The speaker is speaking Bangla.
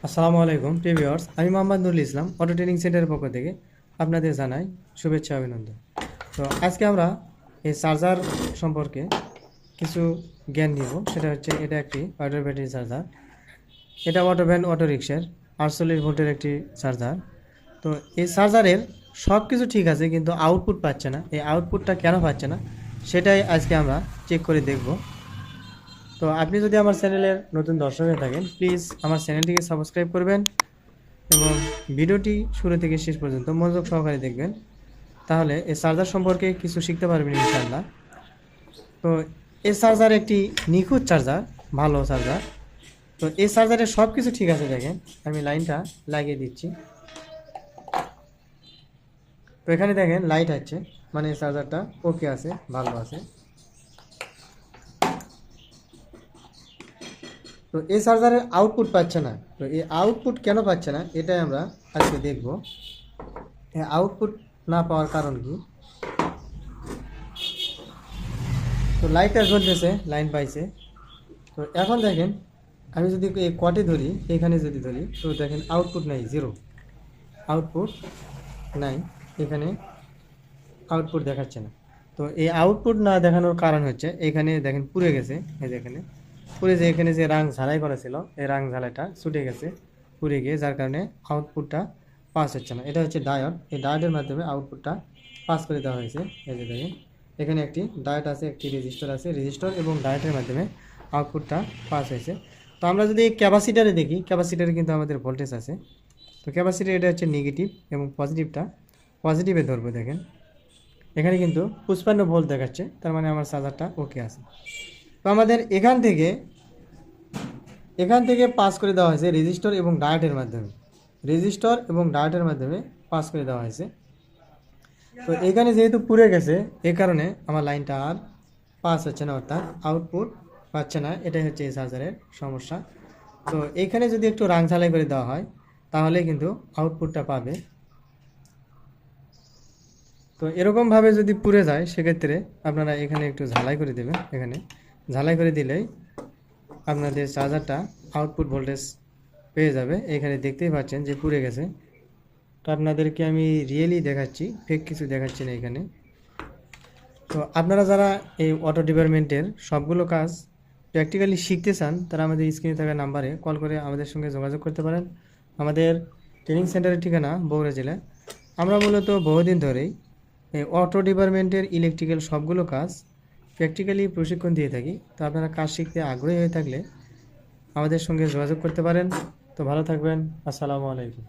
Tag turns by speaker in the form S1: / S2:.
S1: আসসালামু আলাইকুম ভিউয়ার্স, আমি মোহাম্মদ নুরুল ইসলাম অটো ট্রেনিং সেন্টারের পক্ষ থেকে আপনাদের জানাই শুভেচ্ছা অভিনন্দন। তো আজকে আমরা এই চার্জার সম্পর্কে কিছু জ্ঞান নিব। সেটা হচ্ছে এটা একটি অটো ব্যাটারি চার্জার। এটা অটো ভ্যান অটো রিক্সার 48 ভোল্টের একটি চার্জার। তো এই চার্জারের সব কিছু ঠিক আছে, কিন্তু আউটপুট পাচ্ছে না। এই আউটপুটটা কেন পাচ্ছে না সেটাই আজকে আমরা চেক করে দেখব। তো আপনি যদি আমার চ্যানেলের নতুন দর্শক হয়ে থাকেন, প্লিজ আমার চ্যানেলটিকে সাবস্ক্রাইব করবেন এবং ভিডিওটি শুরু থেকে শেষ পর্যন্ত মনোযোগ সহকারে দেখবেন। তাহলে এই চার্জার সম্পর্কে কিছু শিখতে পারবেন ইনশাআল্লাহ। তো এই চার্জার একটি নিখুঁত চার্জার, ভালো চার্জার। তো এই চার্জারের সব কিছু ঠিক আছে। দেখেন, আমি লাইনটা লাগিয়ে দিচ্ছি। তো এখানে দেখেন লাইট আছে, মানে এই চার্জারটা ওকে আছে, ভালো আছে। তো এই চার্জারের আউটপুট পাচ্ছে না। তো এই আউটপুট কেন পাচ্ছে না এটাই আমরা আজকে দেখব। এই আউটপুট না পাওয়ার কারণ কি। তো লাইটটা জ্বলতেছে, লাইন পাইছে। তো এখন দেখেন, আমি যদি এই কটে ধরি, এখানে যদি ধরি, তো দেখেন আউটপুট নাই, জিরো আউটপুট নাই। এখানে আউটপুট দেখাচ্ছে না। তো এই আউটপুট না দেখানোর কারণ হচ্ছে এখানে দেখেন পুড়ে গেছে। এই যে এখানে পুড়ে, যে এখানে যে রাং ঝালাই করা ছিল, এই রাং ঝালাইটা ছুটে গেছে পুড়ে গিয়ে, যার কারণে আউটপুটটা পাস হচ্ছে না। এটা হচ্ছে ডায়োড। এই ডায়োডের মাধ্যমে আউটপুটটা পাস করে দেওয়া হয়েছে। এই যে দেখেন, এখানে একটি ডায়োড আছে, একটি রেজিস্টার আছে। রেজিস্টার এবং ডায়োডের মাধ্যমে আউটপুটটা পাস হয়েছে। তো আমরা যদি ক্যাপাসিটারে দেখি, ক্যাপাসিটারে কিন্তু আমাদের ভোল্টেজ আছে। তো ক্যাপাসিটার এটা হচ্ছে নেগেটিভ এবং পজিটিভটা পজিটিভে ধরবো। দেখেন এখানে কিন্তু 55 ভোল্ট দেখাচ্ছে, তার মানে আমার চার্জারটা ওকে আছে। তো আমাদের এখান থেকে পাস করে দেওয়া হয়েছে রেজিস্টার এবং ডায়োডের মাধ্যমে। রেজিস্টার এবং ডায়োডের মাধ্যমে পাস করে দেওয়া হয়েছে। তো এখানে যেহেতু পুড়ে গেছে, এই কারণে আমার লাইনটা আর পাস হচ্ছে না, অর্থাৎ আউটপুট পাচ্ছে না। এটাই হচ্ছে এই চার্জারের সমস্যা। তো এইখানে যদি একটু রাং ঝালাই করে দেওয়া হয়, তাহলে কিন্তু আউটপুটটা পাবে। তো এরকমভাবে যদি পুড়ে যায়, সেক্ষেত্রে আপনারা এখানে একটু ঝালাই করে দেবেন। এখানে ঝালাই করে দিলেই আপনাদের চার্জারটা আউটপুট ভোল্টেজ পেয়ে যাবে। এখানে দেখতেই পাচ্ছেন যে পুড়ে গেছে। তো আপনাদেরকে আমি রিয়েলি দেখাচ্ছি, ফেক কিছু দেখাচ্ছি না এখানে। তো আপনারা যারা এই অটো ডিপার্টমেন্টের সবগুলো কাজ প্র্যাকটিক্যালি শিখতে চান, তারা আমাদের স্ক্রিনে থাকা নাম্বারে কল করে আমাদের সঙ্গে যোগাযোগ করতে পারেন। আমাদের ট্রেনিং সেন্টারের ঠিকানা বগুড়া জেলায়। আমরা মূলত বহুদিন ধরেই এই অটো ডিপার্টমেন্টের ইলেকট্রিক্যাল সবগুলো কাজ প্র্যাকটিক্যালি প্রশিক্ষণ দিয়ে থাকি। তো আপনারা কাজ শিখতে আগ্রহী হয়ে থাকলে আমাদের সঙ্গে যোগাযোগ করতে পারেন। তো ভালো থাকবেন। আসসালামু আলাইকুম।